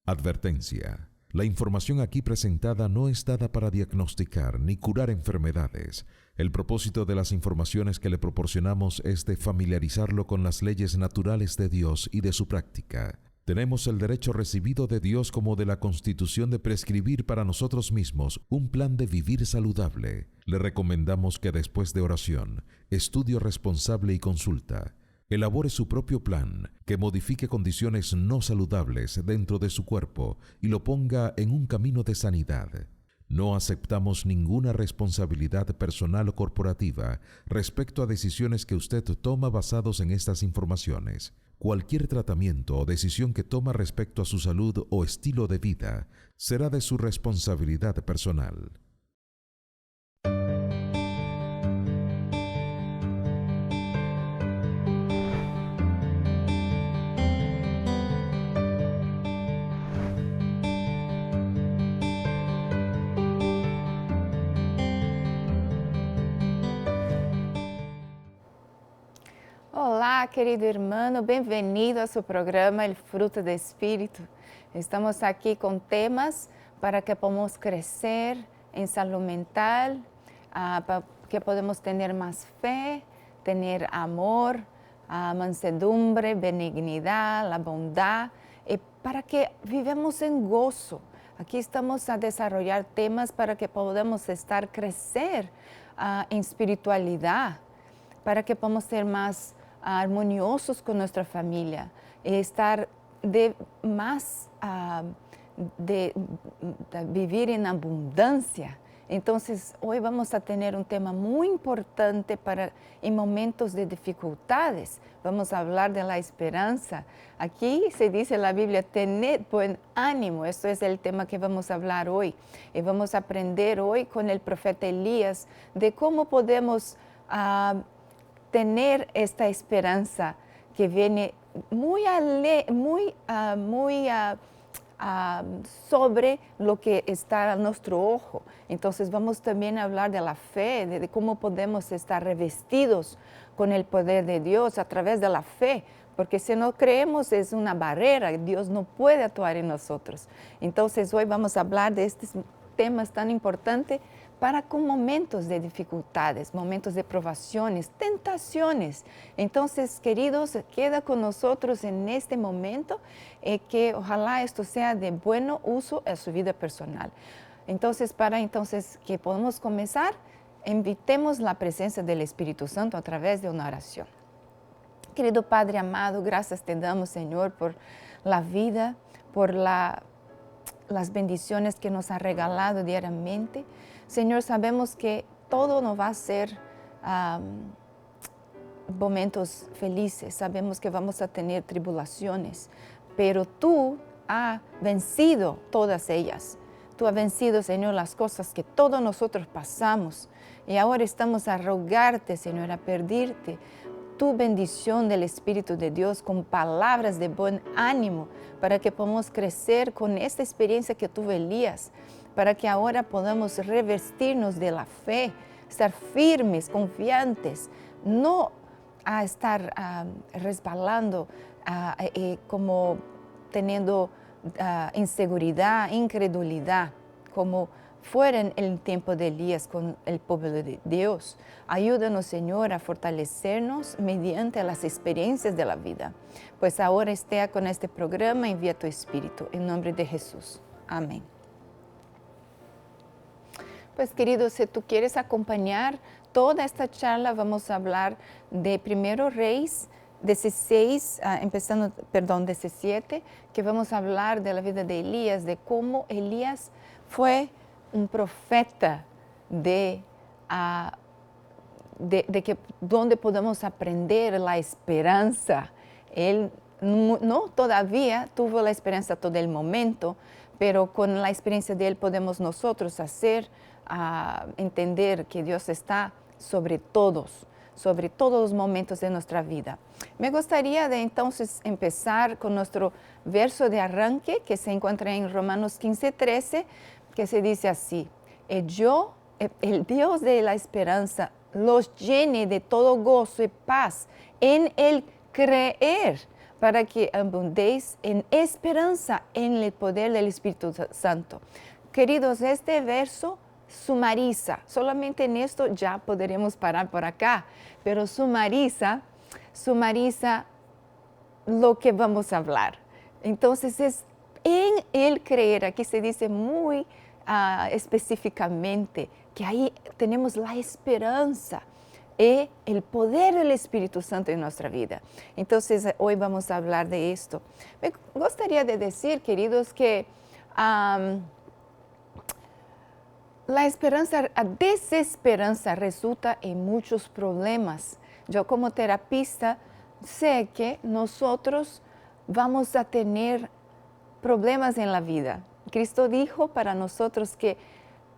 Advertencia. La información aquí presentada no es dada para diagnosticar ni curar enfermedades. El propósito de las informaciones que le proporcionamos es de familiarizarlo con las leyes naturales de Dios y de su práctica. Tenemos el derecho recibido de Dios como de la Constitución de prescribir para nosotros mismos un plan de vivir saludable. Le recomendamos que después de oración, estudio responsable y consulta, elabore su propio plan que modifique condiciones no saludables dentro de su cuerpo y lo ponga en un camino de sanidad. No aceptamos ninguna responsabilidad personal o corporativa respecto a decisiones que usted toma basados en estas informaciones. Cualquier tratamiento o decisión que toma respecto a su salud o estilo de vida será de su responsabilidad personal. Olá, querido hermano, bem-vindo a seu programa El Fruto do Espírito. Estamos aqui com temas para que podamos crescer em saúde mental, para que podamos ter mais fé, ter amor, mansedumbre, benignidade, a bondade, e para que vivamos em gozo. Aqui estamos a desenvolver temas para que podamos estar crescer em espiritualidade, para que podamos ser mais armoniosos con nuestra familia, estar más de vivir en abundancia. Entonces, hoy vamos a tener un tema muy importante para en momentos de dificultades. Vamos a hablar de la esperanza. Aquí se dice en la Biblia, tened buen ánimo. Esto es el tema que vamos a hablar hoy. Y vamos a aprender hoy con el profeta Elías de cómo podemos tener esta esperanza que viene sobre lo que está a nuestro ojo. Entonces vamos también a hablar de la fe, de cómo podemos estar revestidos con el poder de Dios a través de la fe, porque si no creemos es una barrera, Dios no puede actuar en nosotros. Entonces hoy vamos a hablar de estos temas tan importantes para con momentos de dificultades, momentos de provaciones, tentaciones. Entonces, queridos, queda con nosotros en este momento que ojalá esto sea de buen uso en su vida personal. Entonces, para que podamos comenzar, invitemos la presencia del Espíritu Santo a través de una oración. Querido Padre amado, gracias te damos, Señor, por la vida, por las bendiciones que nos ha regalado diariamente. Señor, sabemos que todo no va a ser momentos felices, sabemos que vamos a tener tribulaciones, pero tú has vencido todas ellas. Tú has vencido, Señor, las cosas que todos nosotros pasamos. Y ahora estamos a rogarte, Señor, a pedirte tu bendición del Espíritu de Dios con palabras de buen ánimo para que podamos crecer con esta experiencia que tuvo Elías, para que ahora podamos revestirnos de la fe, estar firmes, confiantes, no a estar resbalando como teniendo inseguridad, incredulidad, como fuera en el tiempo de Elías con el pueblo de Dios. Ayúdanos, Señor, a fortalecernos mediante las experiencias de la vida. Pues ahora esté con este programa, envía tu Espíritu, en nombre de Jesús. Amén. Pues queridos, si tú quieres acompañar toda esta charla, vamos a hablar de 1 Reyes 17, que vamos a hablar de la vida de Elías, de cómo Elías fue un profeta donde podemos aprender la esperanza. Él no todavía tuvo la esperanza todo el momento, pero con la experiencia de él podemos nosotros entender que Dios está sobre todos los momentos de nuestra vida. Me gustaría de entonces empezar con nuestro verso de arranque que se encuentra en Romanos 15:13, que se dice así: el Dios de la esperanza los llene de todo gozo y paz en el creer, para que abundéis en esperanza en el poder del Espíritu Santo. Queridos, este verso sumariza, solamente en esto ya podremos parar por acá, pero sumariza lo que vamos a hablar. Entonces es en el creer, aquí se dice muy específicamente que ahí tenemos la esperanza y el poder del Espíritu Santo en nuestra vida. Entonces hoy vamos a hablar de esto. Me gustaría de decir, queridos, que la desesperanza resulta en muchos problemas. Yo como terapista sé que nosotros vamos a tener problemas en la vida. Cristo dijo para nosotros que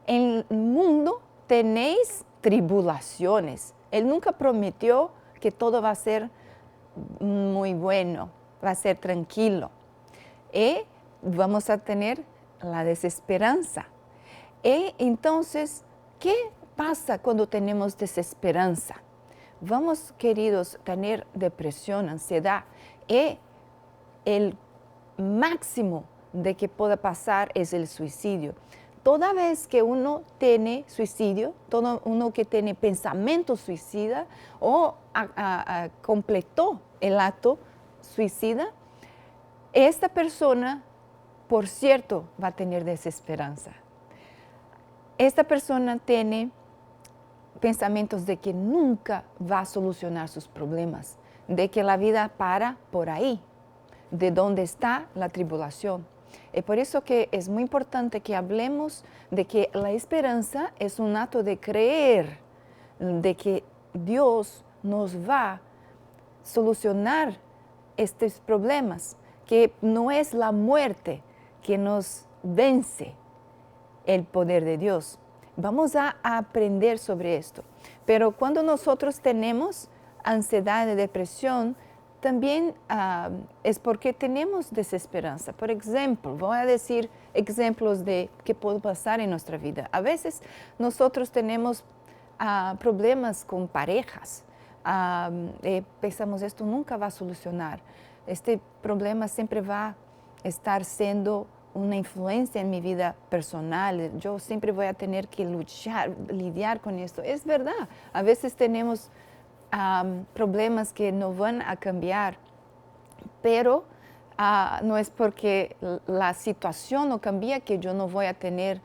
en el mundo tenéis tribulaciones. Él nunca prometió que todo va a ser muy bueno, va a ser tranquilo. Y vamos a tener la desesperanza. Y entonces, ¿qué pasa cuando tenemos desesperanza? Vamos, queridos, a tener depresión, ansiedad. Y el máximo de que pueda pasar es el suicidio. Toda vez que uno tiene suicidio, todo uno que tiene pensamiento suicida o completó el acto suicida, esta persona, por cierto, va a tener desesperanza. Esta persona tiene pensamientos de que nunca va a solucionar sus problemas, de que la vida para por ahí, de dónde está la tribulación. Es por eso que es muy importante que hablemos de que la esperanza es un acto de creer, de que Dios nos va a solucionar estos problemas, que no es la muerte que nos vence el poder de Dios. Vamos a aprender sobre esto. Pero cuando nosotros tenemos ansiedad y depresión, también es porque tenemos desesperanza. Por ejemplo, voy a decir ejemplos de qué puede pasar en nuestra vida. A veces nosotros tenemos problemas con parejas. Pensamos, esto nunca va a solucionar. Este problema siempre va a estar siendo una influencia en mi vida personal. Yo siempre voy a tener que lidiar con esto. Es verdad, a veces tenemos problemas que no van a cambiar, pero no es porque la situación no cambia que yo no voy a tener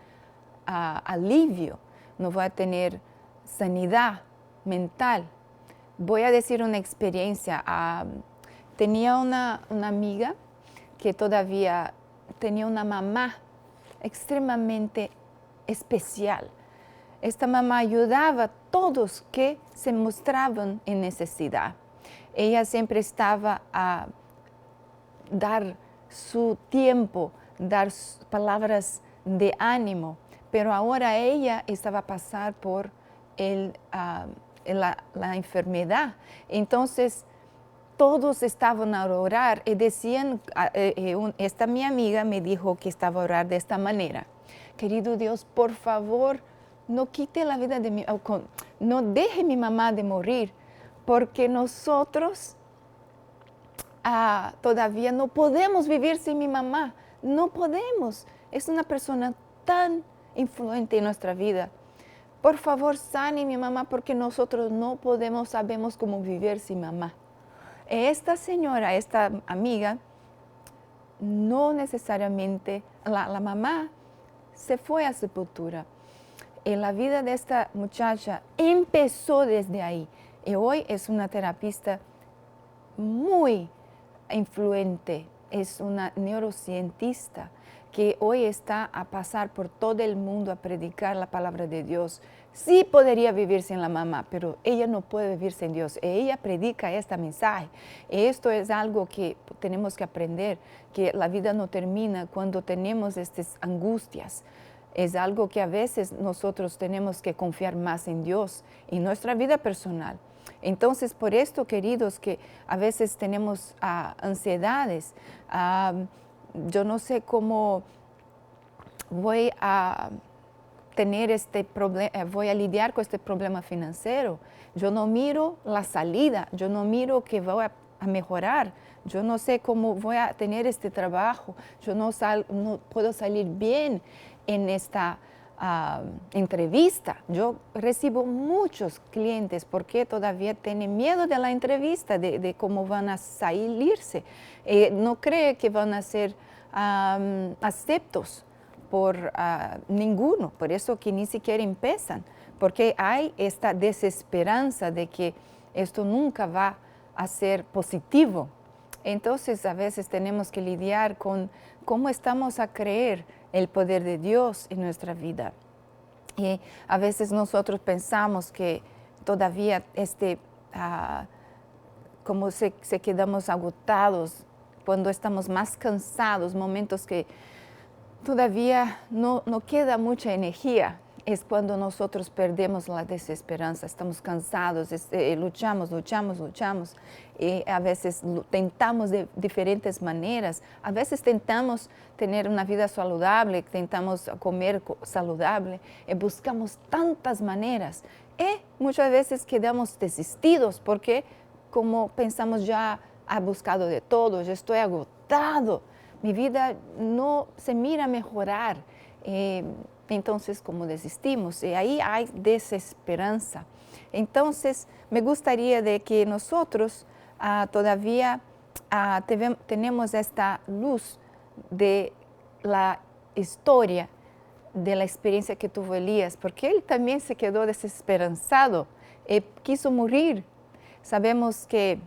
alivio, no voy a tener sanidad mental. Voy a decir una experiencia. Tenía una amiga que todavía tenía una mamá extremadamente especial. Esta mamá ayudaba a todos que se mostraban en necesidad. Ella siempre estaba a dar su tiempo, dar palabras de ánimo, pero ahora ella estaba a pasar por la enfermedad. Entonces, todos estaban a orar y decían, esta mi amiga me dijo que estaba a orar de esta manera: querido Dios, por favor, no quite la vida de mi, no deje mi mamá de morir, porque nosotros todavía no podemos vivir sin mi mamá, no podemos. Es una persona tan influente en nuestra vida. Por favor, sane mi mamá, porque nosotros no podemos, sabemos cómo vivir sin mamá. Esta señora, esta amiga, no necesariamente, la mamá se fue a sepultura. Y la vida de esta muchacha empezó desde ahí. Y hoy es una terapista muy influente, es una neurocientista que hoy está a pasar por todo el mundo a predicar la palabra de Dios. Sí podría vivir sin la mamá, pero ella no puede vivir sin Dios. Ella predica este mensaje. Esto es algo que tenemos que aprender, que la vida no termina cuando tenemos estas angustias. Es algo que a veces nosotros tenemos que confiar más en Dios, en nuestra vida personal. Entonces, por esto, queridos, que a veces tenemos ansiedades. Yo no sé cómo voy a tener este problema, voy a lidiar con este problema financiero. Yo no miro la salida, yo no miro que voy a mejorar. Yo no sé cómo voy a tener este trabajo. Yo no puedo salir bien en esta entrevista. Yo recibo muchos clientes porque todavía tienen miedo de la entrevista, de cómo van a salirse. No creen que van a ser aceptos por ninguno, por eso que ni siquiera empiezan, porque hay esta desesperanza de que esto nunca va a ser positivo. Entonces a veces tenemos que lidiar con cómo estamos a creer el poder de Dios en nuestra vida. Y a veces nosotros pensamos que todavía como se quedamos agotados cuando estamos más cansados, momentos que todavía no queda mucha energía, es cuando nosotros perdemos la desesperanza, estamos cansados, luchamos, y a veces tentamos de diferentes maneras, a veces tentamos tener una vida saludable, tentamos comer saludable, y buscamos tantas maneras, y muchas veces quedamos desistidos porque como pensamos ya he buscado de todo, ya estoy agotado, mi vida no se mira a mejorar. Entonces, como desistimos, y ahí hay desesperanza. Entonces, me gustaría de que nosotros todavía tenemos esta luz de la historia, de la experiencia que tuvo Elías, porque él también se quedó desesperanzado, quiso morir. Sabemos que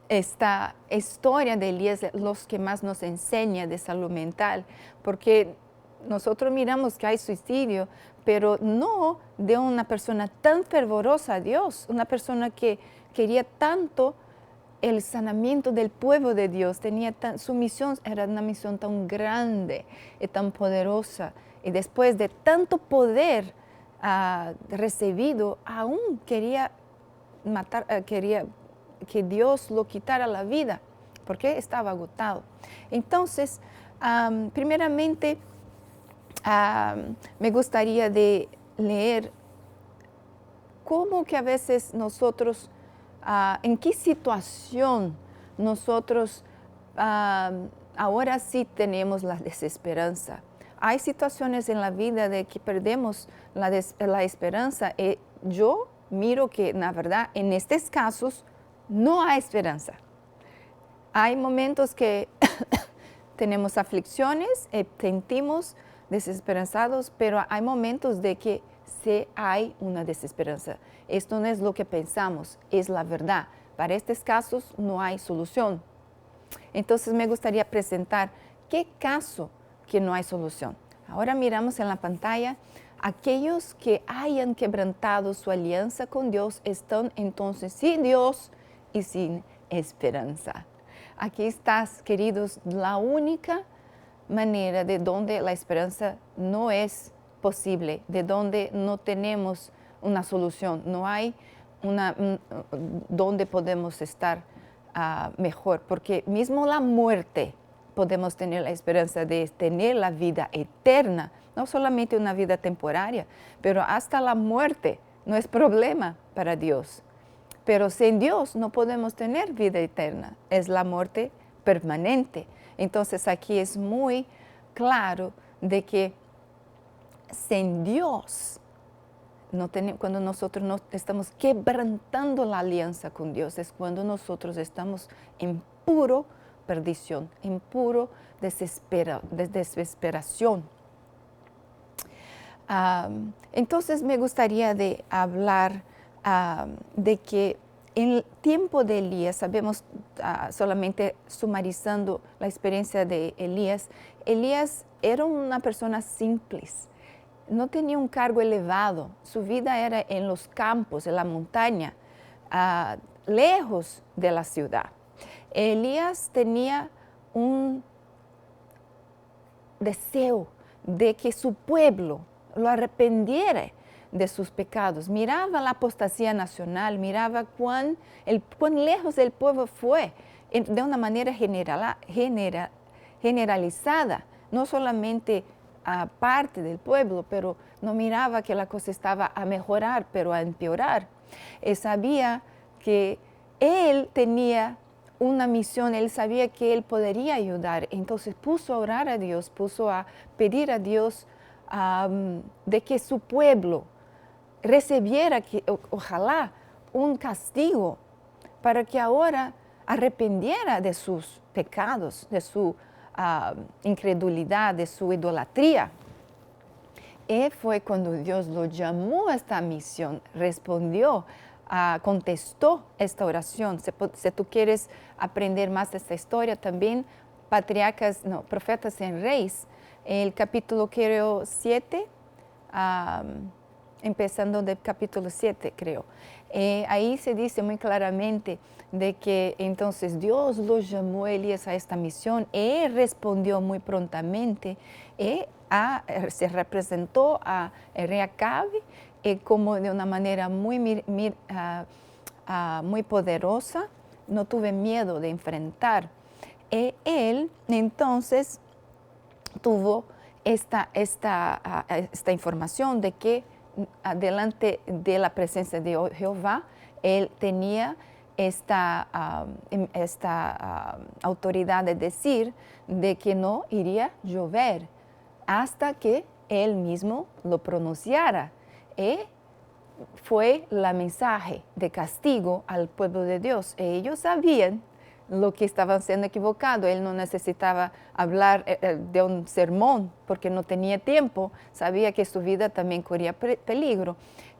esta historia de Elías es lo que más nos enseña de salud mental, porque nosotros miramos que hay suicidio, pero no de una persona tan fervorosa a Dios, una persona que quería tanto el sanamiento del pueblo de Dios, su misión era una misión tan grande y tan poderosa, y después de tanto poder recibido, aún quería quería que Dios lo quitara la vida, porque estaba agotado. Entonces, primeramente, me gustaría de leer cómo que a veces nosotros, en qué situación nosotros ahora sí tenemos la desesperanza. Hay situaciones en la vida de que perdemos la esperanza, y yo miro que, la verdad, en estos casos no hay esperanza. Hay momentos que tenemos aflicciones, sentimos desesperanzados, pero hay momentos de que sí hay una desesperanza. Esto no es lo que pensamos, es la verdad. Para estos casos no hay solución. Entonces me gustaría presentar qué caso que no hay solución. Ahora miramos en la pantalla, aquellos que hayan quebrantado su alianza con Dios están entonces sin Dios y sin esperanza. Aquí estás, queridos, la única manera de donde la esperanza no es posible, de donde no tenemos una solución, no hay donde podemos estar mejor, porque mismo la muerte podemos tener la esperanza de tener la vida eterna, no solamente una vida temporaria, pero hasta la muerte no es problema para Dios. Pero sin Dios no podemos tener vida eterna, es la muerte permanente. Entonces aquí es muy claro de que sin Dios, cuando nosotros no estamos quebrantando la alianza con Dios, es cuando nosotros estamos en puro perdición, en puro desesperación. Entonces me gustaría de hablar de que en el tiempo de Elías, sabemos solamente sumarizando la experiencia de Elías, Elías era una persona simple, no tenía un cargo elevado, su vida era en los campos, en la montaña, lejos de la ciudad. Elías tenía un deseo de que su pueblo lo arrependiera de sus pecados. Miraba la apostasía nacional, miraba cuán lejos el pueblo fue de una manera generalizada, no solamente a parte del pueblo, pero no miraba que la cosa estaba a mejorar, pero a empeorar. Sabía que él tenía una misión, él sabía que él podría ayudar, entonces puso a orar a Dios, puso a pedir a Dios de que su pueblo recibiera, ojalá, un castigo para que ahora arrependiera de sus pecados, de su incredulidad, de su idolatría. Y fue cuando Dios lo llamó a esta misión, respondió, contestó esta oración. Si tú quieres aprender más de esta historia, también Profetas en Reyes, el capítulo creo 7, empezando del capítulo 7 creo. Ahí se dice muy claramente de que entonces Dios lo llamó a Elías a esta misión. Él respondió muy prontamente y se representó a el rey Acabe como de una manera muy poderosa. No tuve miedo de enfrentar. Él entonces tuvo esta información de que delante de la presencia de Jehová, él tenía esta autoridad de decir de que no iría a llover hasta que él mismo lo pronunciara. Y fue la mensaje de castigo al pueblo de Dios. Ellos sabían lo que estaban siendo equivocado. Él no necesitaba hablar de un sermón porque no tenía tiempo. Sabía que su vida también corría peligro.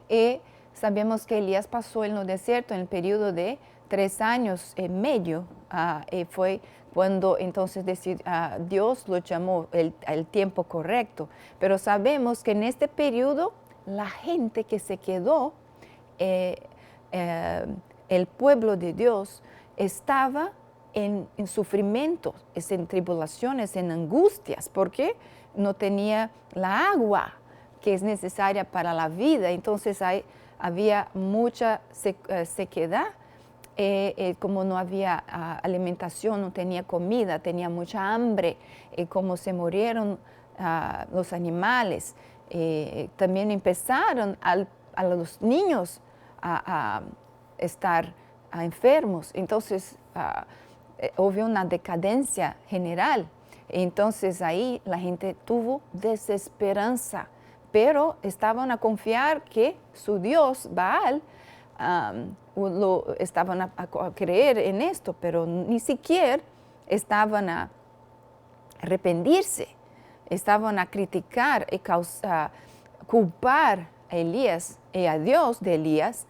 Y sabemos que Elías pasó en el desierto en el periodo de 3 años y medio. Y fue cuando entonces Dios lo llamó el tiempo correcto. Pero sabemos que en este periodo la gente que se quedó, el pueblo de Dios, estaba en sufrimiento, en tribulaciones, en angustias, porque no tenía la agua que es necesaria para la vida. Entonces había mucha sequedad, como no había alimentación, no tenía comida, tenía mucha hambre, como se murieron los animales. También empezaron a los niños a estar enfermos. Entonces hubo una decadencia general. Entonces ahí la gente tuvo desesperanza, pero estaban a confiar que su Dios, Baal, estaban a creer en esto, pero ni siquiera estaban a arrepentirse, estaban a criticar y culpar a Elías y a Dios de Elías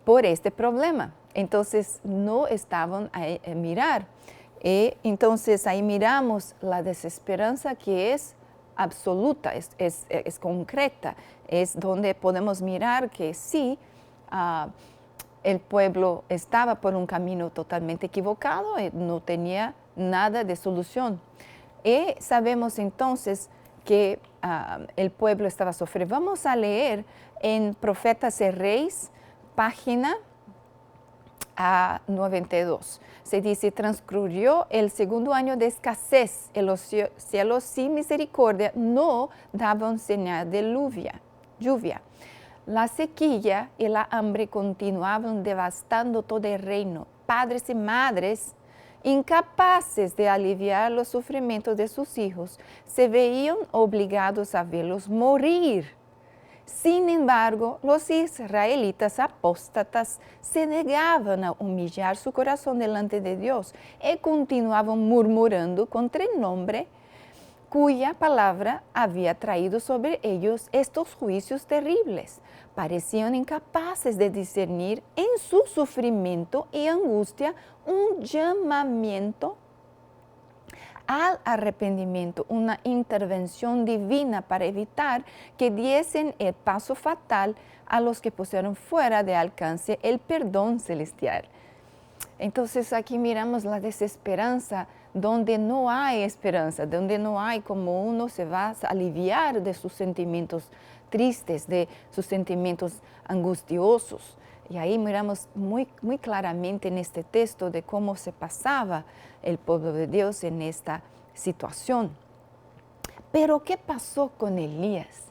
por este problema. Entonces no estaban a mirar. Y entonces ahí miramos la desesperanza que es absoluta, es concreta, es donde podemos mirar que sí, el pueblo estaba por un camino totalmente equivocado y no tenía nada de solución. Y sabemos entonces que el pueblo estaba sufriendo. Vamos a leer en Profetas y Reyes, página 92. Se dice: transcurrió el segundo año de escasez, y los cielos sin misericordia no daban señal de lluvia. La sequía y la hambre continuaban devastando todo el reino. Padres y madres, incapaces de aliviar los sufrimientos de sus hijos, se veían obligados a verlos morir. Sin embargo, los israelitas apóstatas se negaban a humillar su corazón delante de Dios y continuaban murmurando contra el nombre cuya palabra había traído sobre ellos estos juicios terribles. Parecían incapaces de discernir en su sufrimiento y angustia un llamamiento al arrepentimiento, una intervención divina para evitar que diesen el paso fatal a los que pusieron fuera de alcance el perdón celestial. Entonces aquí miramos la desesperanza, donde no hay esperanza, donde no hay como uno se va a aliviar de sus sentimientos tristes, de sus sentimientos angustiosos. Y ahí miramos muy claramente en este texto de cómo se pasaba el pueblo de Dios en esta situación. Pero ¿qué pasó con Elías?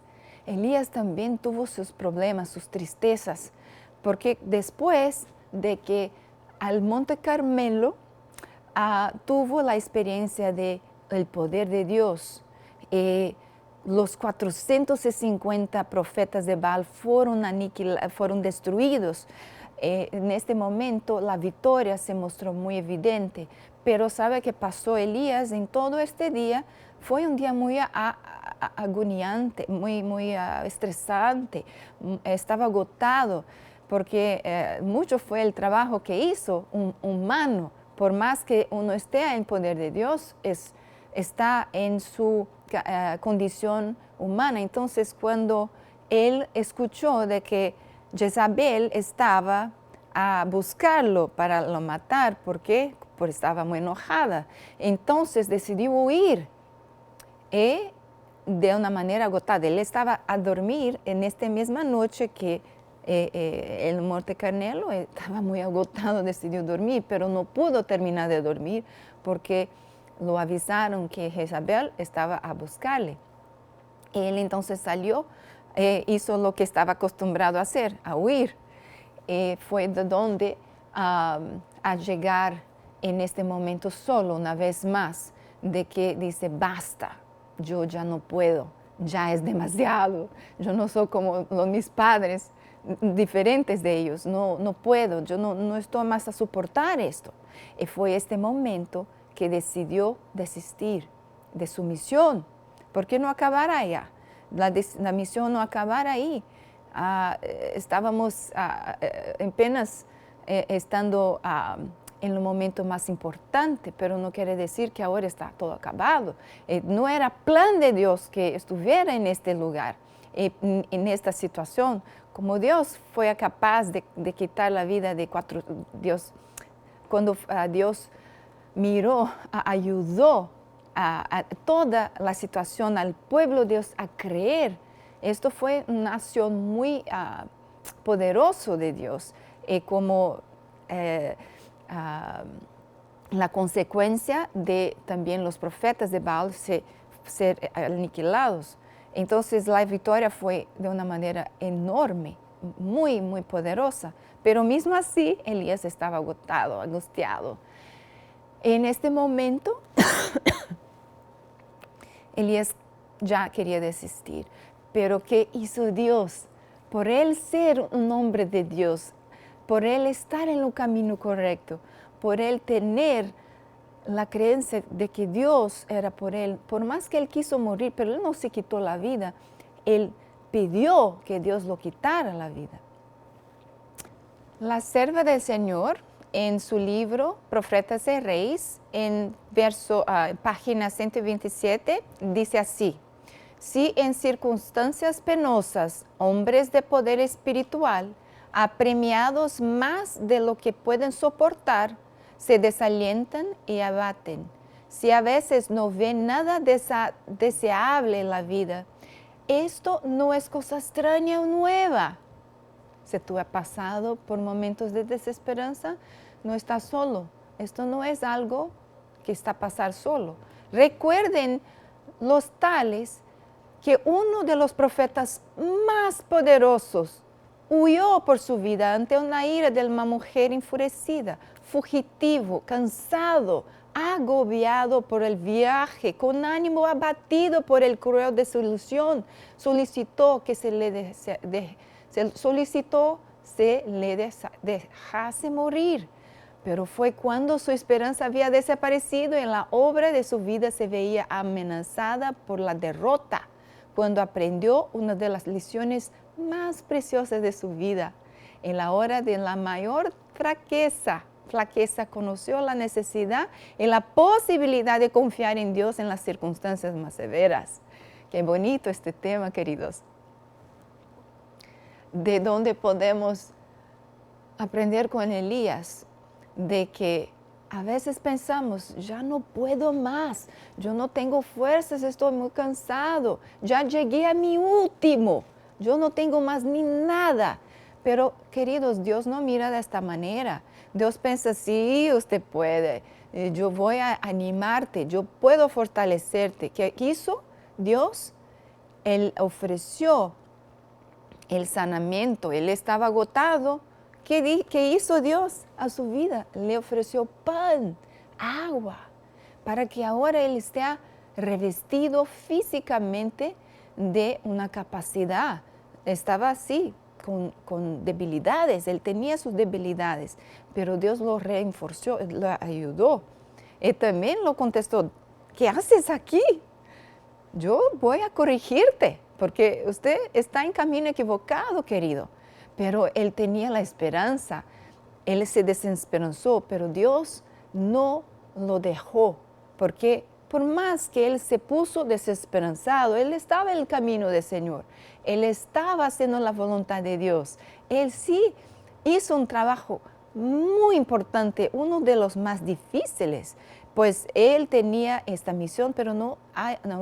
Elías también tuvo sus problemas, sus tristezas, porque después de que al Monte Carmelo tuvo la experiencia del poder de Dios. Los 450 profetas de Baal fueron destruidos. En este momento la victoria se mostró muy evidente, pero ¿sabe qué pasó Elías en todo este día? Fue un día muy agoniante, muy estresante, estaba agotado, porque mucho fue el trabajo que hizo un humano. Por más que uno esté en poder de Dios, está en su condición humana. Entonces, cuando él escuchó de que Jezabel estaba a buscarlo para lo matar, ¿por qué? Porque estaba muy enojada. Entonces decidió huir de una manera agotada. Él estaba a dormir en esta misma noche que el Monte Carmelo, estaba muy agotado, decidió dormir, pero no pudo terminar de dormir porque lo avisaron que Jezabel estaba a buscarle. Él entonces salió, hizo lo que estaba acostumbrado a hacer, a huir. Fue de donde a llegar en este momento solo una vez más, de que dice, basta, yo ya no puedo, ya es demasiado, yo no soy como mis padres, diferentes de ellos, no puedo, yo no estoy más a soportar esto. Y fue este momento que decidió desistir de su misión, porque no acabara allá, la misión no acabara ahí. Estábamos apenas estando en el momento más importante, pero no quiere decir que ahora está todo acabado. No era plan de Dios que estuviera en este lugar, en esta situación. Como Dios fue capaz de quitar la vida de cuando Dios miró, ayudó a toda la situación, al pueblo de Dios a creer. Esto fue una acción muy poderosa de Dios, como la consecuencia de también los profetas de Baal ser aniquilados. Entonces la victoria fue de una manera enorme, muy, muy poderosa. Pero mismo así, Elías estaba agotado, angustiado. En este momento, Elías ya quería desistir. Pero ¿qué hizo Dios? Por él ser un hombre de Dios, por él estar en el camino correcto, por él tener la creencia de que Dios era por él, por más que él quiso morir, pero él no se quitó la vida, él pidió que Dios lo quitara la vida. La sierva del Señor, en su libro Profetas y Reyes, en página 127, dice así: si en circunstancias penosas, hombres de poder espiritual, apremiados más de lo que pueden soportar, se desalientan y abaten, si a veces no ven nada deseable en la vida, esto no es cosa extraña o nueva. Si tú has pasado por momentos de desesperanza, no estás solo. Esto no es algo que está a pasar solo. Recuerden los tales que uno de los profetas más poderosos huyó por su vida ante una ira de una mujer enfurecida, fugitivo, cansado, agobiado por el viaje, con ánimo abatido por el cruel desilusión, solicitó que se le dejase morir. Pero fue cuando su esperanza había desaparecido y la obra de su vida se veía amenazada por la derrota, cuando aprendió una de las lecciones más preciosas de su vida. En la hora de la mayor flaqueza, conoció la necesidad y la posibilidad de confiar en Dios en las circunstancias más severas. Qué bonito este tema, queridos. De donde podemos aprender con Elías, de que a veces pensamos, ya no puedo más, yo no tengo fuerzas, estoy muy cansado, ya llegué a mi último, yo no tengo más ni nada. Pero, queridos, Dios no mira de esta manera. Dios piensa, sí, usted puede, yo voy a animarte, yo puedo fortalecerte. ¿Qué hizo Dios? Él ofreció el sanamiento. Él estaba agotado, ¿Qué hizo Dios a su vida? Le ofreció pan, agua, para que ahora él esté revestido físicamente de una capacidad. Estaba así, con debilidades, él tenía sus debilidades, pero Dios lo reforzó, lo ayudó. Él también lo contestó, ¿qué haces aquí? Yo voy a corregirte, porque usted está en camino equivocado, querido. Pero él tenía la esperanza, él se desesperanzó, pero Dios no lo dejó, porque por más que él se puso desesperanzado, él estaba en el camino del Señor, él estaba haciendo la voluntad de Dios. Él sí hizo un trabajo muy importante, uno de los más difíciles, pues él tenía esta misión, pero no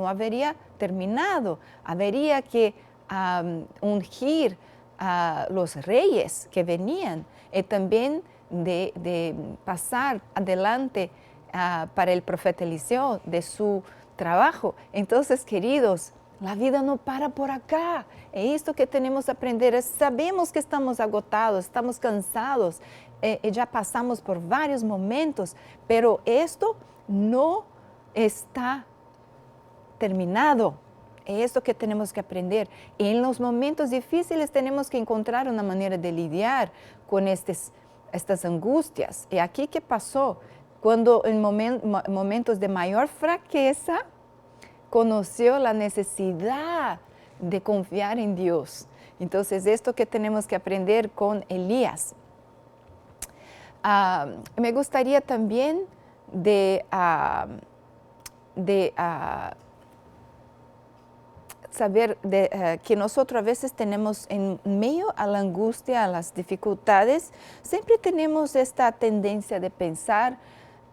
habría terminado, habría que ungir a los reyes que venían y también de pasar adelante para el profeta Eliseo de su trabajo. Entonces, queridos, la vida no para por acá. Es esto que tenemos que aprender. Sabemos que estamos agotados, estamos cansados, ya pasamos por varios momentos, pero esto no está terminado. Es esto que tenemos que aprender. En los momentos difíciles tenemos que encontrar una manera de lidiar con estas angustias. ¿Y aquí qué pasó? Cuando en momentos de mayor fraqueza, conoció la necesidad de confiar en Dios. Entonces, esto que tenemos que aprender con Elías. Me gustaría también saber que nosotros a veces tenemos en medio a la angustia, a las dificultades, siempre tenemos esta tendencia de pensar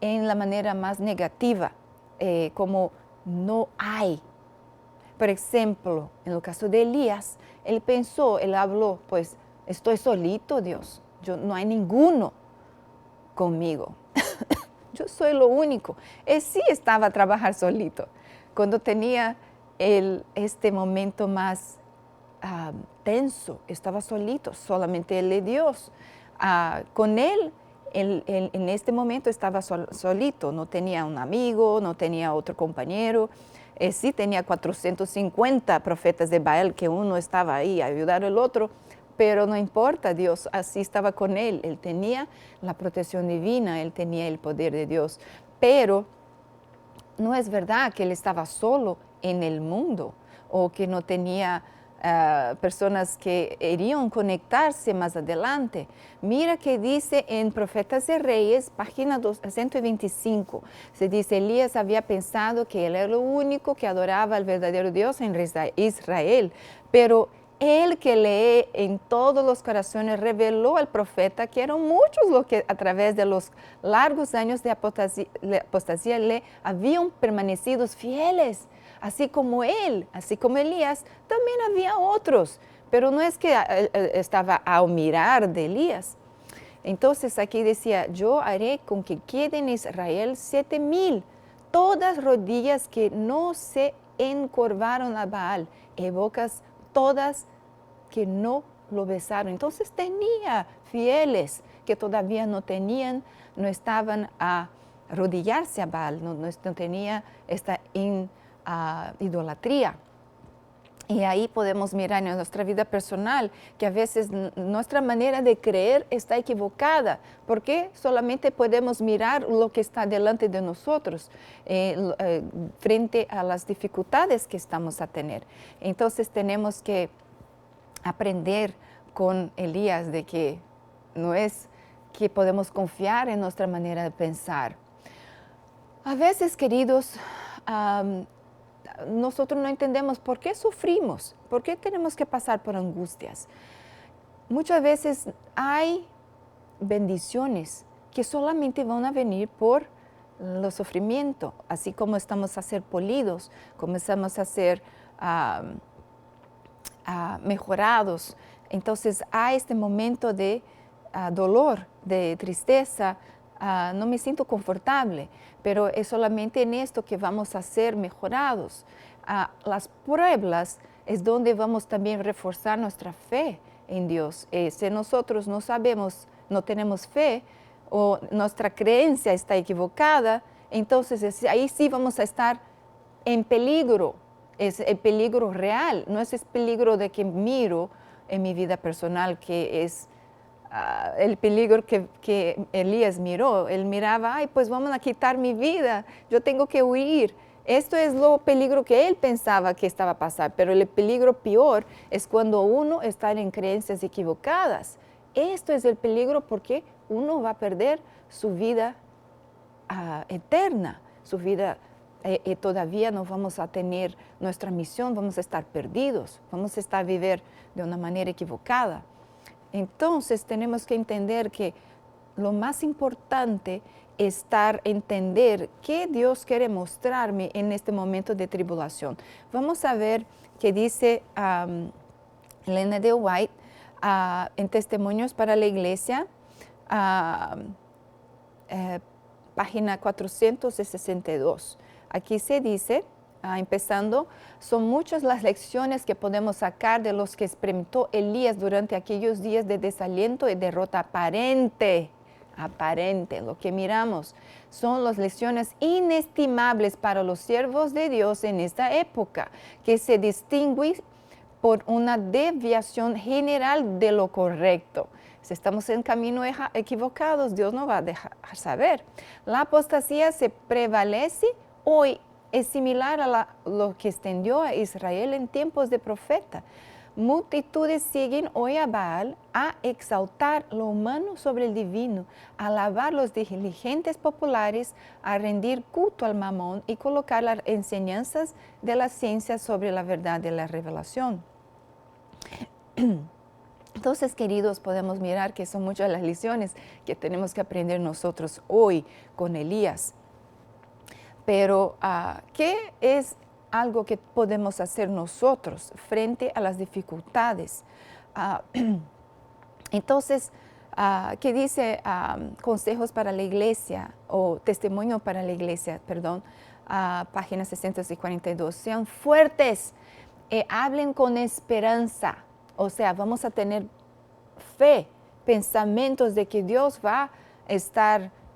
en la manera más negativa, como no hay. Por ejemplo, en el caso de Elías, él habló, pues estoy solito, Dios, no hay ninguno conmigo. Yo soy lo único. Él sí estaba a trabajar solito. Cuando tenía este momento más tenso, estaba solito, solamente él y Dios. Con él, en este momento estaba solito, no tenía un amigo, no tenía otro compañero. Sí tenía 450 profetas de Baal, que uno estaba ahí a ayudar al otro, pero no importa, Dios así estaba con él. Él tenía la protección divina, él tenía el poder de Dios. Pero no es verdad que él estaba solo en el mundo o que no tenía personas que irían conectarse más adelante. Mira que dice en Profetas de Reyes, página 125, se dice, Elías había pensado que él era el único que adoraba al verdadero Dios en Israel, pero el que lee en todos los corazones reveló al profeta que eran muchos los que a través de los largos años de apostasía le habían permanecido fieles. Así como él, así como Elías, también había otros. Pero no es que estaba al mirar de Elías. Entonces aquí decía, yo haré con que queden en Israel 7,000, todas rodillas que no se encorvaron a Baal, y bocas todas que no lo besaron. Entonces tenía fieles que todavía no estaban a arrodillarse a Baal, no tenía esta idolatría. Y ahí podemos mirar en nuestra vida personal que a veces nuestra manera de creer está equivocada, porque solamente podemos mirar lo que está delante de nosotros frente a las dificultades que estamos a tener. Entonces tenemos que aprender con Elías de que no es que podemos confiar en nuestra manera de pensar. A veces, queridos, nosotros no entendemos por qué sufrimos, por qué tenemos que pasar por angustias. Muchas veces hay bendiciones que solamente van a venir por el sufrimiento, así como estamos a ser polidos, comenzamos a ser mejorados. Entonces hay este momento de dolor, de tristeza, no me siento confortable, pero es solamente en esto que vamos a ser mejorados. Las pruebas es donde vamos también a reforzar nuestra fe en Dios. Si nosotros no sabemos, no tenemos fe o nuestra creencia está equivocada, entonces ahí sí vamos a estar en peligro. Es el peligro real, no es el peligro de que miro en mi vida personal, que es el peligro que Elías miró. Él miraba, ay, pues vamos a quitar mi vida, yo tengo que huir. Esto es lo peligro que él pensaba que estaba a pasar, pero el peligro peor es cuando uno está en creencias equivocadas. Esto es el peligro porque uno va a perder su vida eterna, su vida todavía no vamos a tener nuestra misión, vamos a estar perdidos, vamos a estar vivir de una manera equivocada. Entonces tenemos que entender que lo más importante es entender qué Dios quiere mostrarme en este momento de tribulación. Vamos a ver qué dice Elena de White en Testimonios para la Iglesia, página 462. Aquí se dice, empezando, son muchas las lecciones que podemos sacar de los que experimentó Elías durante aquellos días de desaliento y derrota aparente. Lo que miramos son las lecciones inestimables para los siervos de Dios en esta época, que se distinguen por una desviación general de lo correcto. Si estamos en camino equivocados, Dios nos va a dejar saber. La apostasía se prevalece hoy, es similar a lo que extendió a Israel en tiempos de profeta. Multitudes siguen hoy a Baal a exaltar lo humano sobre el divino, a alabar los diligentes populares, a rendir culto al mamón y colocar las enseñanzas de la ciencia sobre la verdad de la revelación. Entonces, queridos, podemos mirar que son muchas las lecciones que tenemos que aprender nosotros hoy con Elías. Pero, ¿qué es algo que podemos hacer nosotros frente a las dificultades? Entonces, ¿qué dice Consejos para la Iglesia o Testimonio para la Iglesia, perdón, página 642? Sean fuertes, hablen con esperanza. O sea, vamos a tener fe, pensamientos de que Dios va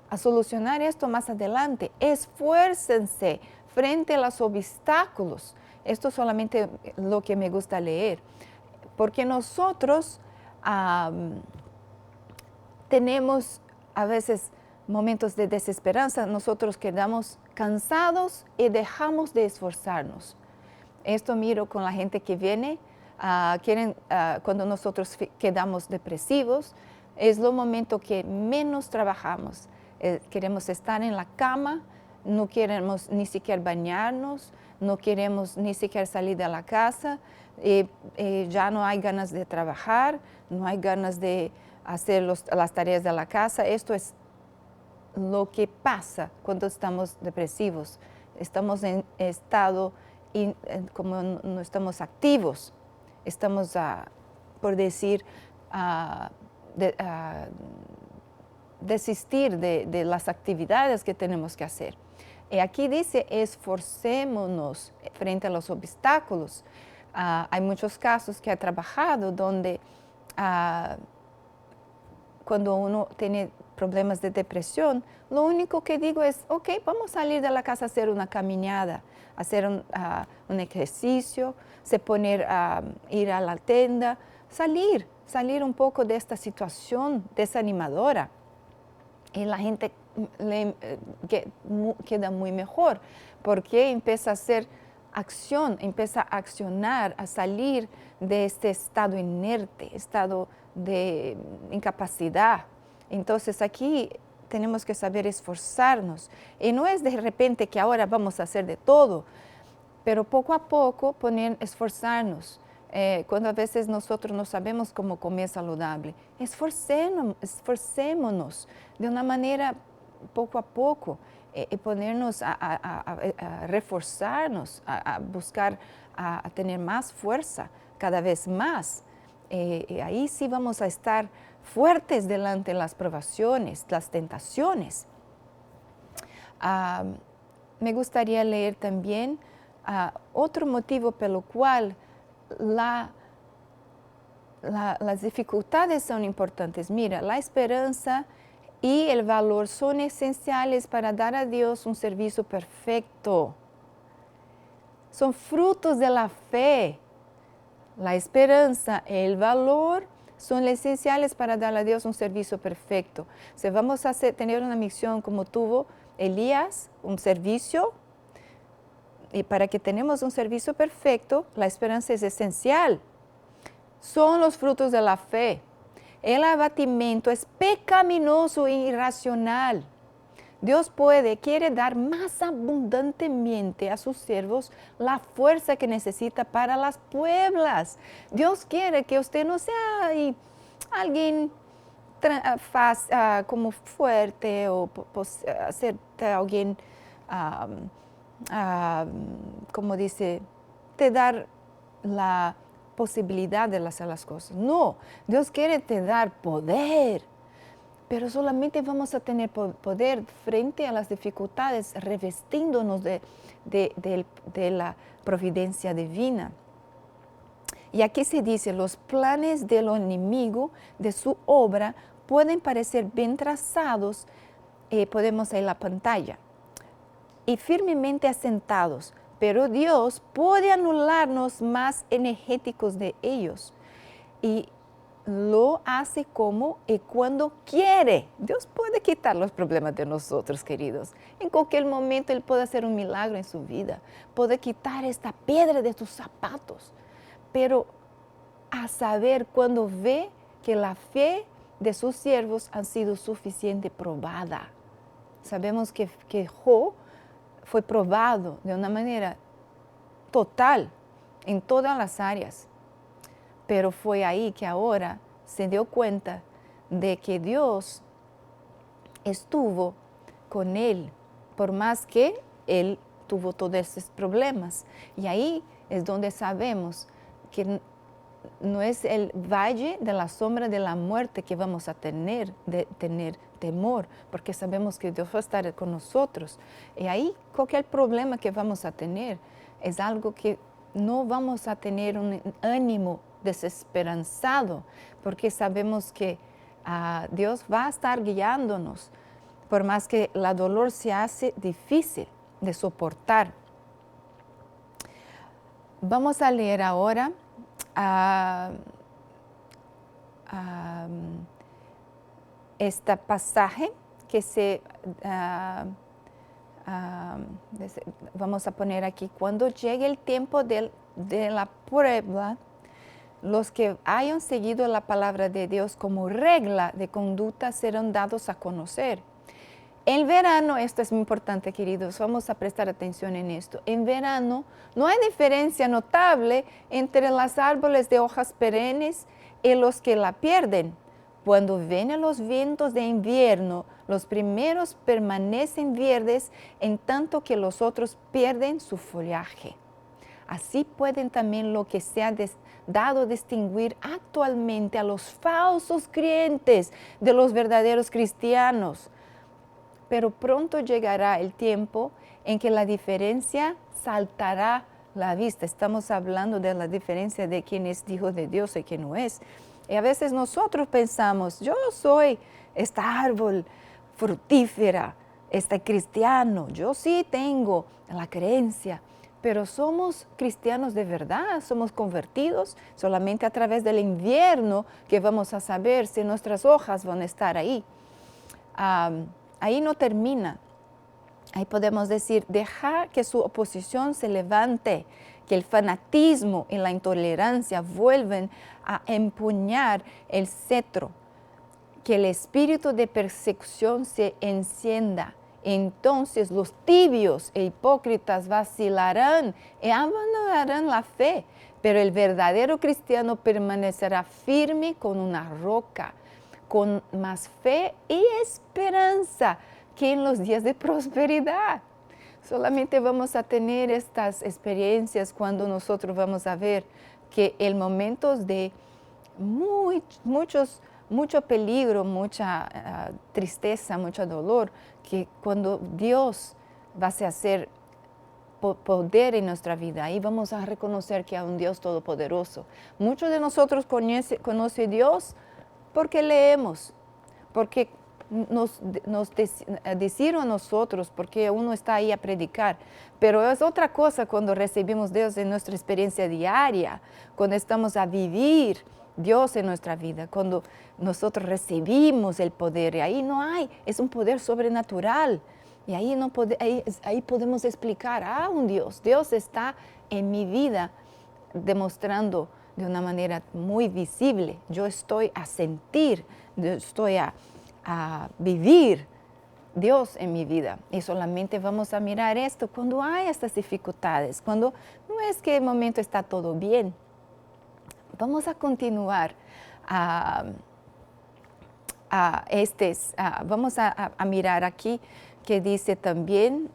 a solucionar esto más adelante. Esfuércense frente a los obstáculos. Esto es solamente lo que me gusta leer. Porque nosotros tenemos a veces momentos de desesperanza. Nosotros quedamos cansados y dejamos de esforzarnos. Esto miro con la gente que viene. Cuando nosotros quedamos depresivos, es el momento que menos trabajamos. Queremos estar en la cama, no queremos ni siquiera bañarnos, no queremos ni siquiera salir de la casa, ya no hay ganas de trabajar, no hay ganas de hacer las tareas de la casa. Esto es lo que pasa cuando estamos depresivos. Estamos en estado, como no estamos activos. Estamos, por decir, desistir de las actividades que tenemos que hacer. Y aquí dice, esforcémonos frente a los obstáculos. Hay muchos casos que he trabajado donde cuando uno tiene problemas de depresión, lo único que digo es, ok, vamos a salir de la casa a hacer una caminada, hacer un ejercicio, ir a la tienda, salir un poco de esta situación desanimadora. Y la gente queda muy mejor porque empieza a hacer acción, empieza a accionar, a salir de este estado inerte, estado de incapacidad. Entonces aquí tenemos que saber esforzarnos. Y no es de repente que ahora vamos a hacer de todo, pero poco a poco esforzarnos. Cuando a veces nosotros no sabemos cómo comer saludable, esforcémonos de una manera poco a poco y ponernos a reforzarnos, a buscar a tener más fuerza cada vez más. Y ahí sí vamos a estar fuertes delante de las provaciones, las tentaciones. Me gustaría leer también otro motivo por el cual las dificultades son importantes. Mira, la esperanza y el valor son esenciales para dar a Dios un servicio perfecto. Son frutos de la fe. La esperanza y el valor son esenciales para dar a Dios un servicio perfecto. Si vamos a tener una misión como tuvo Elías, un servicio, y para que tenemos un servicio perfecto, la esperanza es esencial. Son los frutos de la fe. El abatimiento es pecaminoso e irracional. Dios quiere dar más abundantemente a sus siervos la fuerza que necesita para las pruebas. Dios quiere que usted no sea alguien como fuerte o ser alguien, como dice, te dar la posibilidad de hacer las cosas. No, Dios quiere te dar poder. Pero solamente vamos a tener poder frente a las dificultades, revestiéndonos de la providencia divina. Y aquí se dice, los planes del enemigo, de su obra, pueden parecer bien trazados, podemos ver en la pantalla, y firmemente asentados, pero Dios puede anularnos más energéticos de ellos. Y lo hace como y cuando quiere. Dios puede quitar los problemas de nosotros, queridos. En cualquier momento Él puede hacer un milagro en su vida. Puede quitar esta piedra de tus zapatos. Pero a saber cuando ve que la fe de sus siervos ha sido suficiente probada. Sabemos que Job fue probado de una manera total en todas las áreas. Pero fue ahí que ahora se dio cuenta de que Dios estuvo con él, por más que él tuvo todos esos problemas. Y ahí es donde sabemos que no es el valle de la sombra de la muerte que vamos a tener temor, porque sabemos que Dios va a estar con nosotros. Y ahí cualquier problema que vamos a tener es algo que no vamos a tener un ánimo desesperanzado, porque sabemos que Dios va a estar guiándonos, por más que la dolor se hace difícil de soportar. Vamos a leer ahora este pasaje que vamos a poner aquí. Cuando llegue el tiempo de la prueba, los que hayan seguido la palabra de Dios como regla de conducta serán dados a conocer. En verano, esto es muy importante, queridos, vamos a prestar atención en esto. En verano no hay diferencia notable entre los árboles de hojas perennes y los que la pierden. Cuando vienen los vientos de invierno, los primeros permanecen verdes, en tanto que los otros pierden su follaje. Así pueden también lo que se ha dado a distinguir actualmente a los falsos creyentes de los verdaderos cristianos. Pero pronto llegará el tiempo en que la diferencia saltará a la vista. Estamos hablando de la diferencia de quién es hijo de Dios y quién no es. Y a veces nosotros pensamos, yo soy este árbol fructífera, este cristiano, yo sí tengo la creencia. Pero somos cristianos de verdad, somos convertidos solamente a través del invierno que vamos a saber si nuestras hojas van a estar ahí. Ahí no termina. Ahí podemos decir, dejar que su oposición se levante, que el fanatismo y la intolerancia vuelven a empuñar el cetro, que el espíritu de persecución se encienda. Entonces los tibios e hipócritas vacilarán y abandonarán la fe, pero el verdadero cristiano permanecerá firme con una roca, con más fe y esperanza que en los días de prosperidad. Solamente vamos a tener estas experiencias cuando nosotros vamos a ver que en momentos de mucho peligro, mucha tristeza, mucho dolor, que cuando Dios va a hacer poder en nuestra vida. Ahí vamos a reconocer que hay un Dios todopoderoso. Muchos de nosotros conoce a Dios porque leemos, porque nos decían a nosotros, porque uno está ahí a predicar. Pero es otra cosa cuando recibimos Dios en nuestra experiencia diaria, cuando estamos a vivir Dios en nuestra vida, cuando nosotros recibimos el poder. Y ahí no hay, es un poder sobrenatural. Y ahí, ahí podemos explicar, un Dios. Dios está en mi vida demostrando de una manera muy visible. Yo estoy a sentir, yo estoy a vivir Dios en mi vida. Y solamente vamos a mirar esto cuando hay estas dificultades, cuando no es que el momento está todo bien. Vamos a continuar vamos a mirar aquí que dice también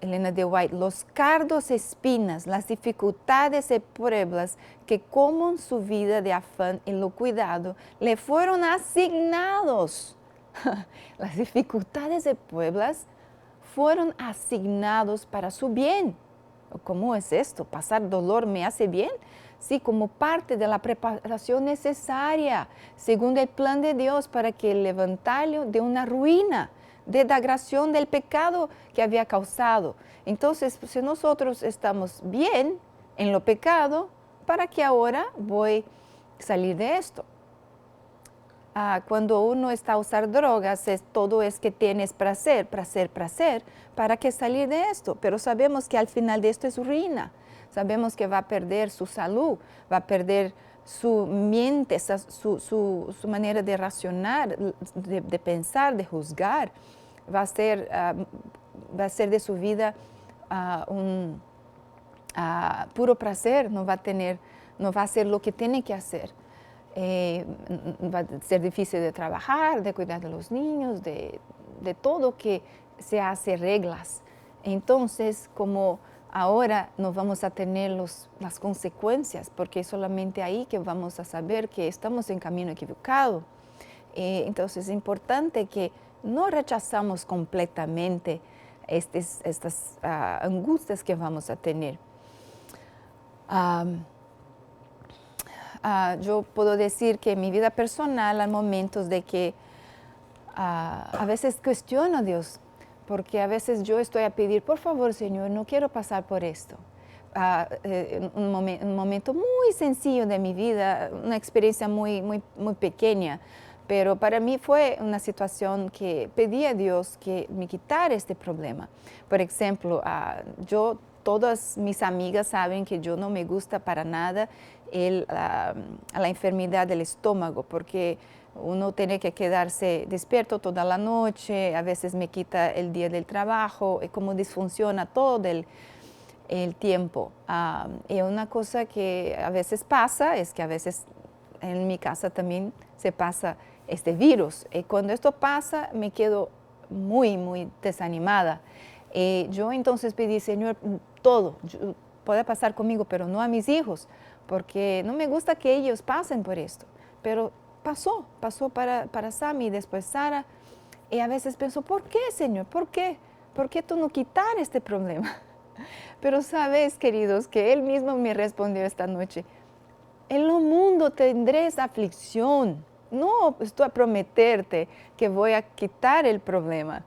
Elena de White, los cardos, espinas, las dificultades y pruebas que como su vida de afán y lo cuidado le fueron asignados. Las dificultades y pruebas fueron asignados para su bien. ¿Cómo es esto? ¿Pasar dolor me hace bien? Sí, como parte de la preparación necesaria, según el plan de Dios, para que el levantarlo de una ruina, de degradación del pecado que había causado. Entonces, si nosotros estamos bien en lo pecado, ¿para qué ahora voy a salir de esto? Cuando uno está a usar drogas, todo es que tienes placer, ¿para qué salir de esto? Pero sabemos que al final de esto es ruina. Sabemos que va a perder su salud, va a perder su mente, su manera de racionar, de pensar, de juzgar. Va a ser de su vida un puro placer, no va a hacer lo que tiene que hacer. Va a ser difícil de trabajar, de cuidar de los niños, de todo que se hace reglas. Entonces, como ahora no vamos a tener las consecuencias, porque es solamente ahí que vamos a saber que estamos en camino equivocado. Entonces es importante que no rechazamos completamente estas angustias que vamos a tener. Yo puedo decir que en mi vida personal hay momentos de que a veces cuestiono a Dios, porque a veces yo estoy a pedir, por favor, Señor, no quiero pasar por esto. Un momento muy sencillo de mi vida, una experiencia muy, muy, muy pequeña, pero para mí fue una situación que pedí a Dios que me quitara este problema. Por ejemplo, todas mis amigas saben que yo no me gusta para nada la enfermedad del estómago, porque uno tiene que quedarse despierto toda la noche, a veces me quita el día del trabajo, y cómo disfunciona todo el tiempo. Y una cosa que a veces pasa es que a veces en mi casa también se pasa este virus. Y cuando esto pasa me quedo muy, muy desanimada. Yo entonces pedí, Señor, todo puede pasar conmigo, pero no a mis hijos, porque no me gusta que ellos pasen por esto. Pero pasó para Sammy y después Sara. Y a veces pienso, ¿por qué, Señor? ¿Por qué? ¿Por qué tú no quitar este problema? Pero sabes, queridos, que Él mismo me respondió esta noche, en lo mundo tendréis aflicción. No estoy a prometerte que voy a quitar el problema.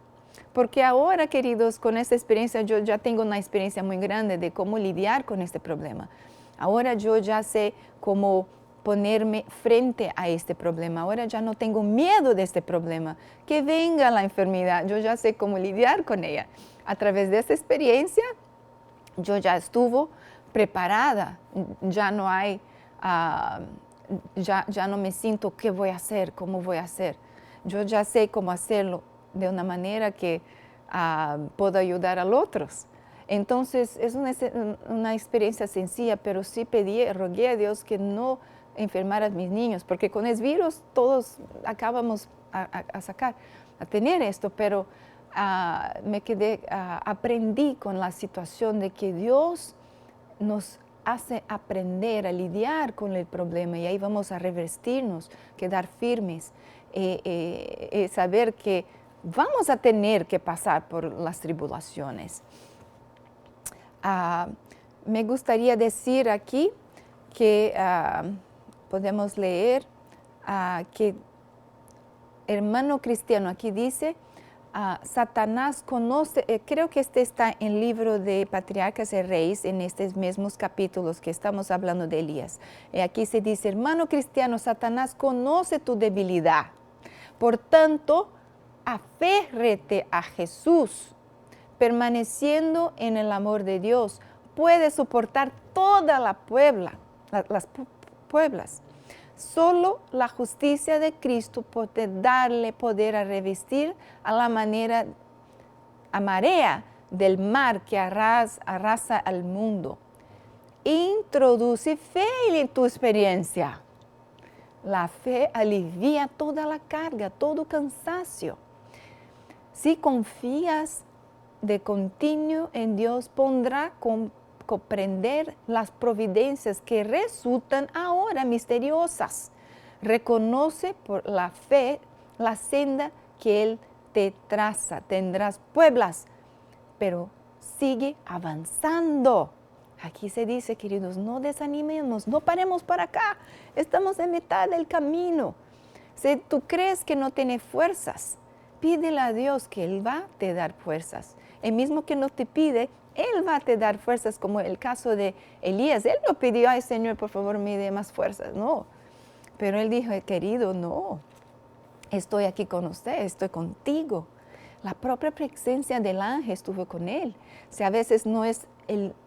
Porque ahora, queridos, con esta experiencia, yo ya tengo una experiencia muy grande de cómo lidiar con este problema. Ahora yo ya sé cómo ponerme frente a este problema. Ahora ya no tengo miedo de este problema. Que venga la enfermedad, yo ya sé cómo lidiar con ella. A través de esta experiencia, yo ya estuve preparada. Ya no hay, ya no me siento qué voy a hacer, cómo voy a hacer. Yo ya sé cómo hacerlo de una manera que puedo ayudar a los otros. Entonces, es una experiencia sencilla, pero sí rogué a Dios que no enfermara a mis niños, porque con el virus todos acabamos a tener esto, pero aprendí con la situación de que Dios nos hace aprender a lidiar con el problema y ahí vamos a revestirnos, quedar firmes, saber que vamos a tener que pasar por las tribulaciones. Me gustaría decir aquí que podemos leer que hermano cristiano aquí dice, Satanás conoce, creo que este está en el libro de Patriarcas y Reyes, en estos mismos capítulos que estamos hablando de Elías. Aquí se dice, hermano cristiano, Satanás conoce tu debilidad. Por tanto, aférrate a Jesús, permaneciendo en el amor de Dios. Puede soportar toda las pueblas. Solo la justicia de Cristo puede darle poder a revestir a la marea del mar que arrasa al mundo. Introduce fe en tu experiencia. La fe alivia toda la carga, todo cansancio. Si confías de continuo en Dios, podrá comprender las providencias que resultan ahora misteriosas. Reconoce por la fe la senda que Él te traza. Tendrás pueblas, pero sigue avanzando. Aquí se dice, queridos, no desanimemos, no paremos para acá. Estamos en mitad del camino. Si tú crees que no tienes fuerzas, pídele a Dios que Él va a te dar fuerzas. El mismo que no te pide, Él va a te dar fuerzas, como el caso de Elías. Él no pidió, ay Señor, por favor, me dé más fuerzas. No. Pero Él dijo, querido, no. Estoy aquí con usted, estoy contigo. La propia presencia del ángel estuvo con Él. Si a veces no es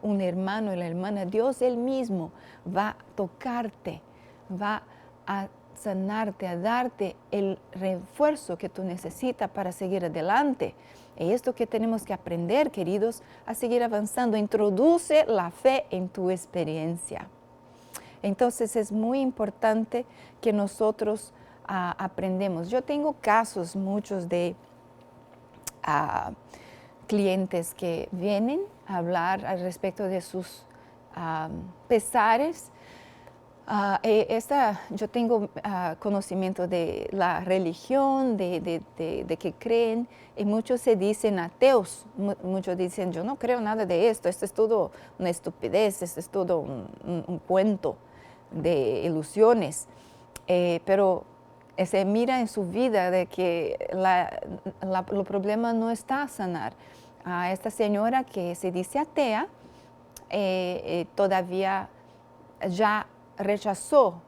un hermano o la hermana, Dios Él mismo va a tocarte, va a sanarte, a darte el refuerzo que tú necesitas para seguir adelante. Y esto que tenemos que aprender, queridos, a seguir avanzando. Introduce la fe en tu experiencia. Entonces es muy importante que nosotros aprendemos. Yo tengo casos, muchos de clientes que vienen a hablar al respecto de sus pesares. Yo tengo conocimiento de la religión, de que creen, y muchos se dicen ateos. Muchos dicen, yo no creo nada de esto es todo una estupidez, esto es todo un cuento de ilusiones. Pero se mira en su vida de que el problema no está a sanar. Esta señora que se dice atea, todavía ya rechazó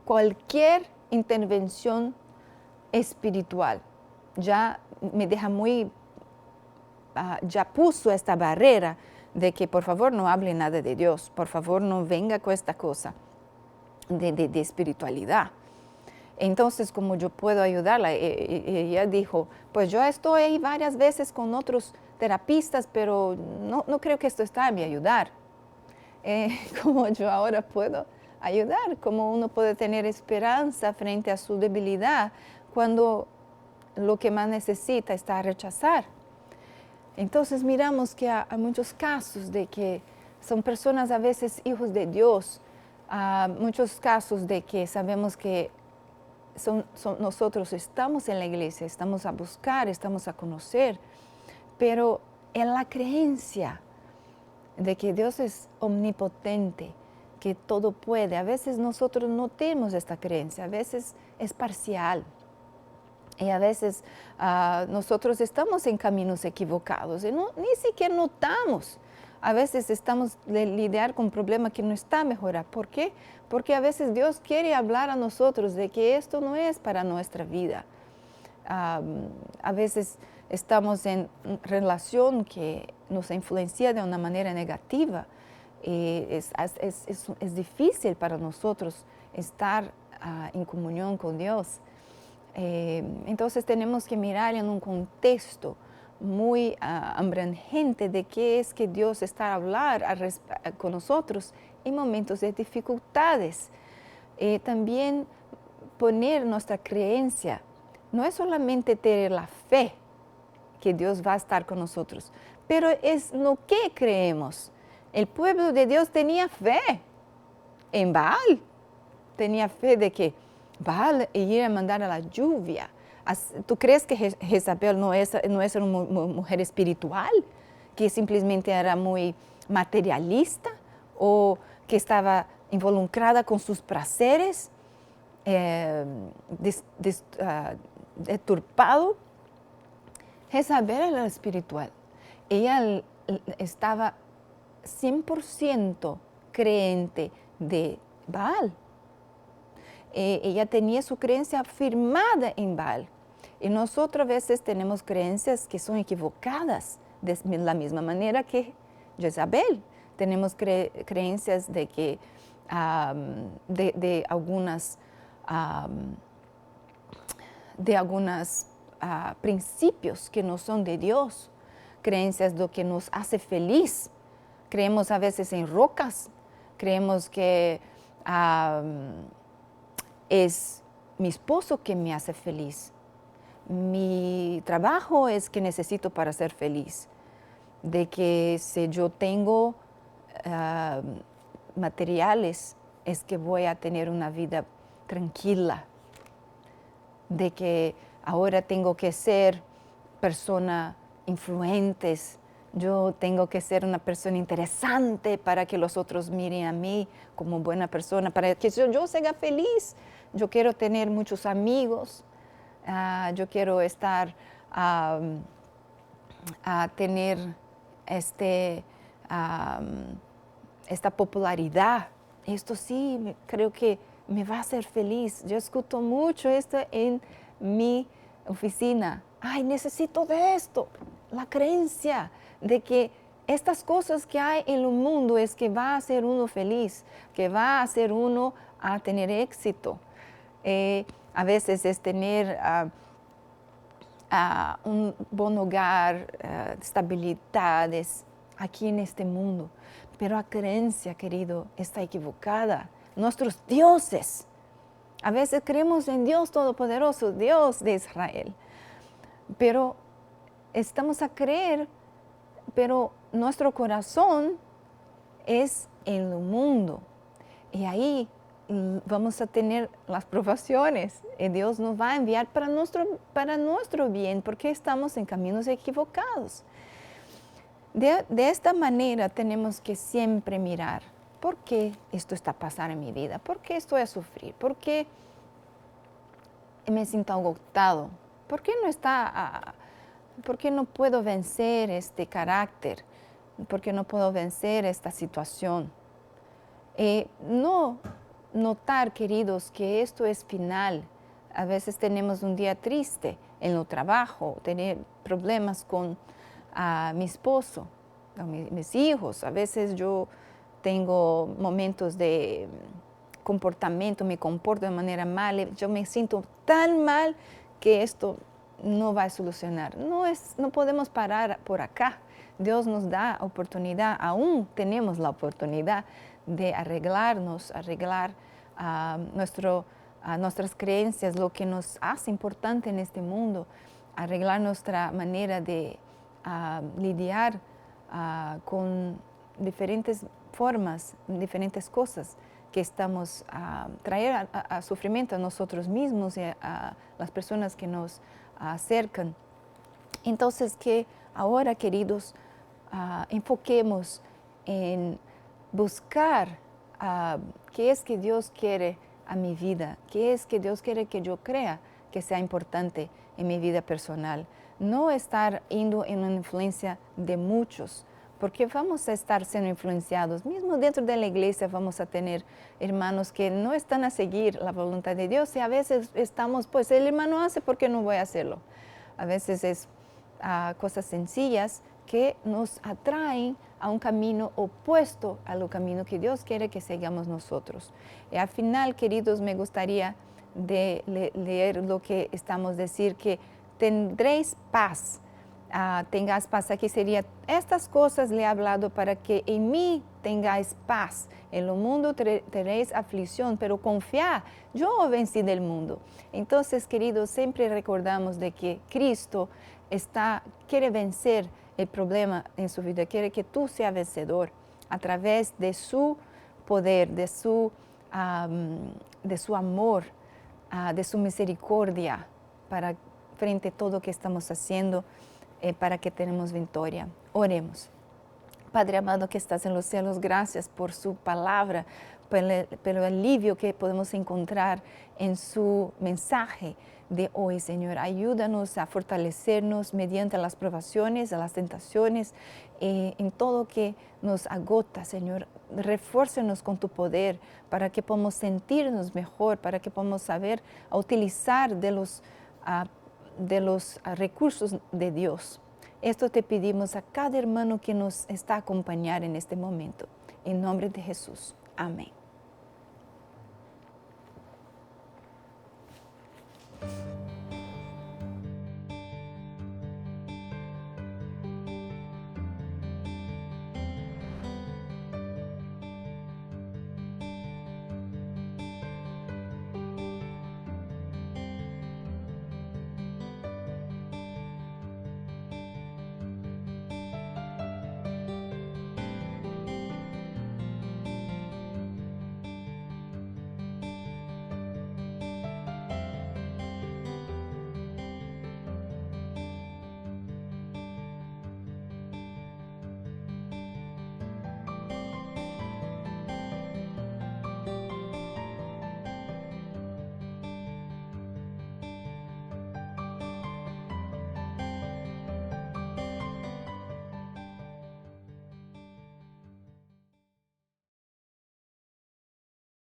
cualquier intervención espiritual. Ya me deja ya puso esta barrera de que por favor no hable nada de Dios, por favor no venga con esta cosa de espiritualidad. Entonces, ¿cómo yo puedo ayudarla? Ella dijo, pues yo estoy ahí varias veces con otros terapistas, pero no creo que esto está a mi ayudar. ¿Cómo yo ahora puedo ayudar? ¿Cómo uno puede tener esperanza frente a su debilidad cuando lo que más necesita está a rechazar? Entonces miramos que hay muchos casos de que son personas a veces hijos de Dios, muchos casos de que sabemos que nosotros estamos en la iglesia, estamos a buscar, estamos a conocer, pero en la creencia de que Dios es omnipotente, que todo puede, a veces nosotros no tenemos esta creencia, a veces es parcial. Y a veces nosotros estamos en caminos equivocados y ni siquiera notamos. A veces estamos lidiar con un problema que no está a mejorar. ¿Por qué? Porque a veces Dios quiere hablar a nosotros de que esto no es para nuestra vida. A veces estamos en relación que nos influencia de una manera negativa. Es difícil para nosotros estar en comunión con Dios. Entonces tenemos que mirar en un contexto muy abrangente de qué es que Dios está a hablar con nosotros en momentos de dificultades. También poner nuestra creencia, no es solamente tener la fe que Dios va a estar con nosotros, pero es lo que creemos. El pueblo de Dios tenía fe en Baal, tenía fe de que Baal iba a mandar a la lluvia, ¿Tú crees que Jezabel no es una mujer espiritual, que simplemente era muy materialista o que estaba involucrada con sus placeres, deturpado? Jezabel era espiritual. Ella estaba 100% creyente de Baal. Ella tenía su creencia firmada en Baal. Y nosotros a veces tenemos creencias que son equivocadas, de la misma manera que Jezabel. Tenemos creencias de que de algunas principios que no son de Dios, creencias de lo que nos hace feliz. Creemos a veces en rocas, creemos que es mi esposo que me hace feliz, mi trabajo es que necesito para ser feliz, de que si yo tengo materiales es que voy a tener una vida tranquila, de que ahora tengo que ser persona influentes, yo tengo que ser una persona interesante para que los otros miren a mí como buena persona, para que yo sea feliz. Yo quiero tener muchos amigos, yo quiero estar a tener esta popularidad. Esto sí, creo que me va a hacer feliz. Yo escucho mucho esto en mi oficina. Ay, necesito de esto. La creencia de que estas cosas que hay en el mundo es que va a hacer uno feliz, que va a hacer uno a tener éxito. A veces es tener un buen hogar, estabilidades aquí en este mundo. Pero la creencia, querido, está equivocada. Nuestros dioses, a veces creemos en Dios Todopoderoso, Dios de Israel. Pero estamos a creer, pero nuestro corazón es en el mundo. Y ahí vamos a tener las provaciones. Y Dios nos va a enviar para nuestro bien, porque estamos en caminos equivocados. De esta manera tenemos que siempre mirar, ¿por qué esto está pasando en mi vida? ¿Por qué estoy a sufrir? ¿Por qué me siento agotado? ¿Por qué no puedo vencer este carácter? ¿Por qué no puedo vencer esta situación? No notar, queridos, que esto es final. A veces tenemos un día triste en el trabajo, tener problemas con mi esposo, mis hijos. A veces yo tengo momentos de comportamiento, me comporto de manera mal, yo me siento tan mal que esto no va a solucionar. No podemos parar por acá. Dios nos da oportunidad, aún tenemos la oportunidad de arreglarnos, arreglar nuestras creencias, lo que nos hace importante en este mundo, arreglar nuestra manera de lidiar con diferentes formas, diferentes cosas que estamos a traer a sufrimiento a nosotros mismos y a las personas que nos acercan. Entonces, que ahora, queridos, enfoquemos en buscar qué es que Dios quiere a mi vida, qué es que Dios quiere que yo crea que sea importante en mi vida personal. No estar yendo en una influencia de muchos, porque vamos a estar siendo influenciados. Mismo dentro de la iglesia vamos a tener hermanos que no están a seguir la voluntad de Dios y a veces estamos, pues el hermano hace, ¿por qué no voy a hacerlo? A veces es cosas sencillas que nos atraen a un camino opuesto a lo camino que Dios quiere que sigamos nosotros. Y al final, queridos, me gustaría de leer lo que estamos decir, que tendréis paz. Tengáis paz. Aquí sería, estas cosas le he hablado para que en mí tengáis paz. En el mundo tenéis aflicción, pero confiad, yo vencí del mundo. Entonces, queridos, siempre recordamos de que Cristo quiere vencer el problema en su vida, quiere que tú seas vencedor a través de su poder, de su amor, de su misericordia, frente a todo lo que estamos haciendo para que tenemos victoria. Oremos. Padre amado que estás en los cielos, gracias por su palabra, pelo alivio que podemos encontrar en su mensaje de hoy, Señor. Ayúdanos a fortalecernos mediante las provaciones, las tentaciones, en todo que nos agota, Señor. Refórcenos con tu poder para que podamos sentirnos mejor, para que podamos saber utilizar de los recursos de Dios. Esto te pedimos a cada hermano que nos está acompañando en este momento. En nombre de Jesús. Amén.